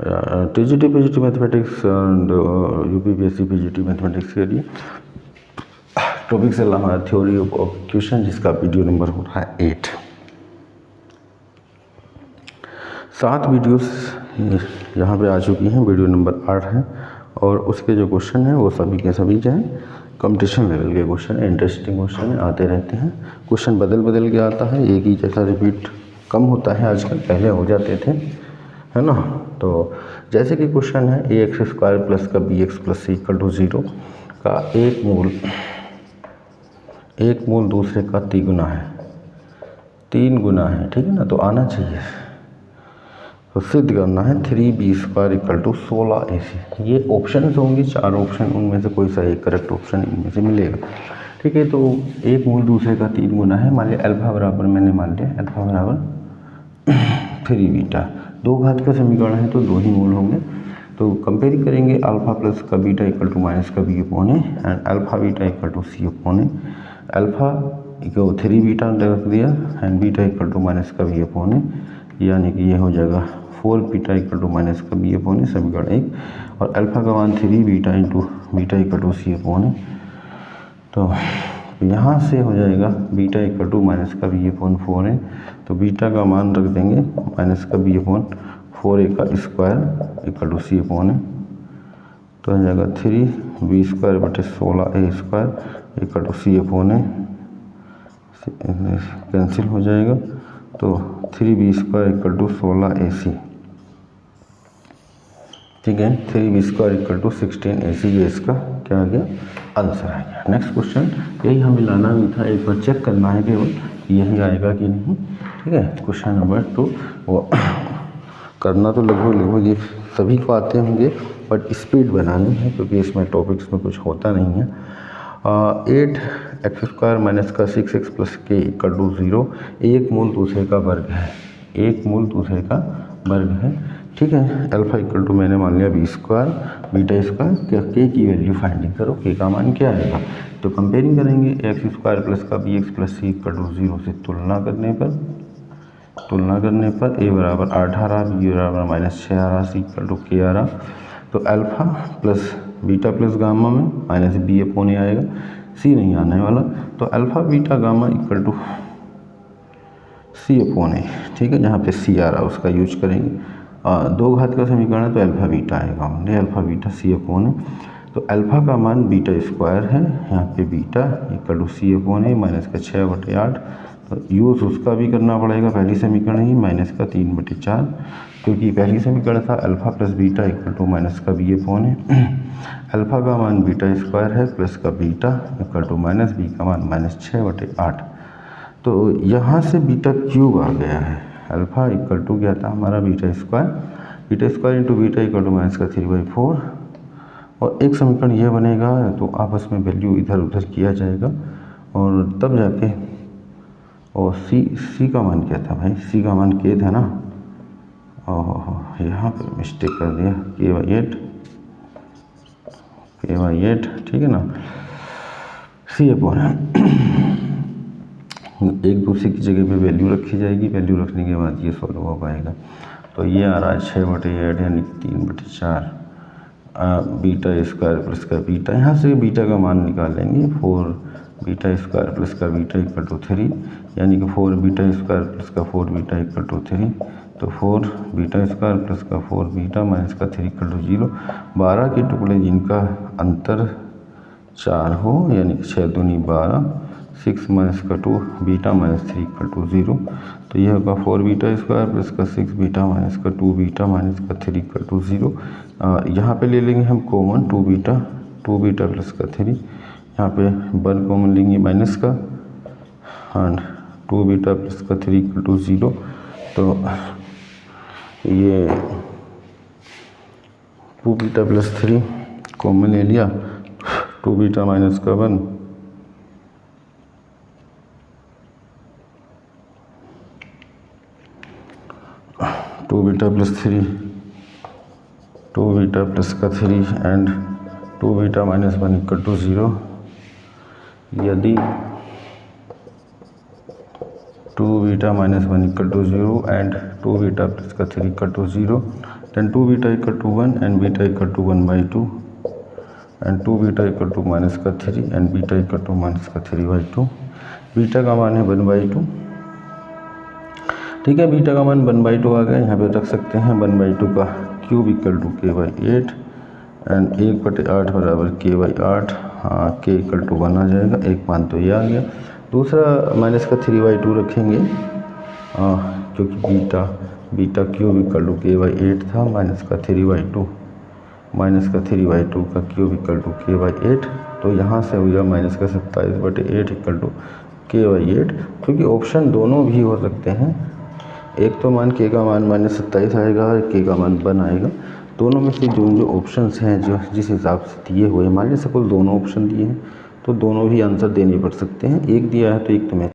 TGT PGT mathematics and UPPSC PGT mathematics के लिए topic चल रहा है थ्योरी ऑफ क्वेश्चन, जिसका वीडियो नंबर हो रहा है 8। 7 वीडियोस यहाँ पे आ चुकी हैं, वीडियो नंबर 8 है और उसके जो क्वेश्चन हैं वो सभी के सभी जो है कंपटीशन लेवल के क्वेश्चन है, इंटरेस्टिंग क्वेश्चन आते रहते हैं। क्वेश्चन बदल के आता है, एक ही जैसा रिपीट कम होता है आजकल, पहले हो जाते थे, है ना। तो जैसे कि क्वेश्चन है ax² प्लस का bx plus c equal to 0 का एक मूल दूसरे का 3 गुना है, ठीक है ना। तो आना चाहिए, तो सिद्ध करना है 3b² इक्वल टू 16ac। ये ऑप्शन होंगे 4 ऑप्शन, उनमें से कोई सा एक करेक्ट ऑप्शन इनमें से मिलेगा, ठीक है। तो एक मूल दूसरे का 3 गुना है, मान लिया अल्फा बराबर, मैंने मान लिया अल्फा बराबर 3 बीटा। दो घात का समीकरण है तो 2 ही मूल होंगे, तो कंपेयर करेंगे अल्फा प्लस का बीटा इक्वल टू माइनस का b upon a and alpha beta equal to c upon A. Alpha को 3 बीटा रख दिया and beta equal to minus का बी अपॉन ए, यानी कि ये हो जाएगा 4 बीटा इक्वल टू माइनस का बी अपॉन ए समीकरण 1, और अल्फा का मान 3 beta into beta equal to c upon ए। तो यहाँ से हो जाएगा बीटा इक्वल टू माइनस का बी अपॉन 4a, तो बीटा का मान रख देंगे माइनस का बी अपॉन 4a का square equal to c upon ए। तो हो जाएगा 3b² बटे 16a² equal to c upon a, cancel हो जाएगा, तो 3b² इक्वल टू 16ac, ठीक है। 3b² इक्वल टू 16ac, ये इसका क्या आ गया, आंसर आ गया। नेक्स्ट क्वेश्चन, यही हमें लाना भी था, एक बार चेक करना है केवल यही आएगा कि नहीं, ठीक है। क्वेश्चन नंबर 2, वो करना तो लगभग ये सभी को आते होंगे, बट स्पीड बनानी है क्योंकि इसमें टॉपिक्स में कुछ होता नहीं है। 8x² माइनस का 6x प्लस के इक्वल टू 0 एक मूल दूसरे का वर्ग है, एक मूल दूसरे का वर्ग है, ठीक है। अल्फा इक्वल टू मैंने मान लिया b² बीटा², के की वैल्यू फाइंडिंग करो, के का मान क्या आएगा। तो कंपेयरिंग करेंगे x² प्लस का bx plus c equal to 0 से तुलना करने पर a बराबर 8 आ रहा, b बराबर -6 आ रहा, c इक्वल टू k आ रहा। तो alpha plus beta plus gamma में माइनस b अपॉन ए आएगा, c नहीं आने वाला, तो alpha beta gamma equal to c upon a, ठीक है। जहाँ पे c आ रहा उसका यूज करेंगे। दो घात का समीकरण है तो अल्फा बीटा आएगा, हमने अल्फा बीटा c अपॉन ए, तो अल्फा का मान बीटा² है, यहाँ पे beta equal to c upon A minus का 6 बटे 8, तो यूज उसका भी करना पड़ेगा, पहली समीकरण ही माइनस का 3 बटे 4, क्योंकि पहली समीकरण था alpha plus beta equal to minus का b अपॉन ए। अल्फा का मान बीटा² है प्लस का beta equal to minus b का मान -6 बटे 8, तो यहाँ से बीटा क्यूब आ गया है। अल्फा इक्वल टू क्या था हमारा beta into beta equal to minus का 3/4, और एक समीकरण ये बनेगा, तो आपस में वैल्यू इधर उधर किया जाएगा और तब जाके, और सी का मान क्या था भाई, सी का मान k था ना, ओहो यहाँ पर मिस्टेक कर दिया, k/8, ठीक है ना, सी अपॉन एक दूसरे की जगह पे वैल्यू रखी जाएगी, वैल्यू रखने के बाद ये सॉल्व हो पाएगा। तो ये आ रहा है 6 बटे 8 यानी 3 बटे 4 बीटा² प्लस का बीटा, यहाँ से बीटा का मान निकालेंगे 4 बीटा² प्लस का बीटा इक्वल टू 3, यानी कि 4 बीटा² प्लस का 4 बीटा इक्वल टू 3, तो 4 बीटा² प्लस का 4 बीटा माइनस का 3 इक्वल टू 0। 12 के टुकड़े जिनका अंतर 4 हो, यानी कि 6 दूनी 12, 6 माइनस का 2 बीटा माइनस 3 इक्वल टू 0, तो यह होगा 4 बीटा² प्लस का 6 बीटा माइनस का 2 बीटा माइनस का 3 इक्वल टू 0। यहाँ पे ले लेंगे हम कॉमन 2 बीटा प्लस का 3, यहाँ पे वन कॉमन लेंगे माइनस का, एंड 2 बीटा प्लस का 3 इक्वल टू 0, तो ये 2 बीटा प्लस 3 कॉमन ले लिया, 2 बीटा माइनस का 1, 2 बीटा प्लस 3, 2 बीटा प्लस का 3 and 2 beta minus 1 equal to 0। यदि 2 beta minus 1 equal to 0 and 2 beta plus का 3 equal to 0, then 2 beta equal to 1 and beta equal to 1/2 and 2 beta equal to -3 and beta equal to -3/2। Beta का मान है 1/2। ठीक है, beta का मान 1/2 आ गया। यहाँ पे रख सकते हैं 1/2 का cube equal to k/8 and 1/8 बराबर k/8। हाँ, k इक्वल टू 1 आ जाएगा, एक मान तो ये आ गया। दूसरा -3/2 रखेंगे क्योंकि beta cube equal to k/8 था, -3/2 का क्यूब इक्वल टू k/8। तो यहाँ से हो गया -27/8 इक्वल टू k/8। क्योंकि ऑप्शन दोनों भी हो सकते हैं, एक तो मान k का मान -27 आएगा और k का मान 1 आएगा। दोनों में से जो ऑप्शंस हैं, जो जिस हिसाब से दिए हुए, मान लीजिए सपोज दोनों ऑप्शन दिए हैं तो दोनों भी आंसर देने पड़ सकते हैं। एक दिया है तो एक तो मैं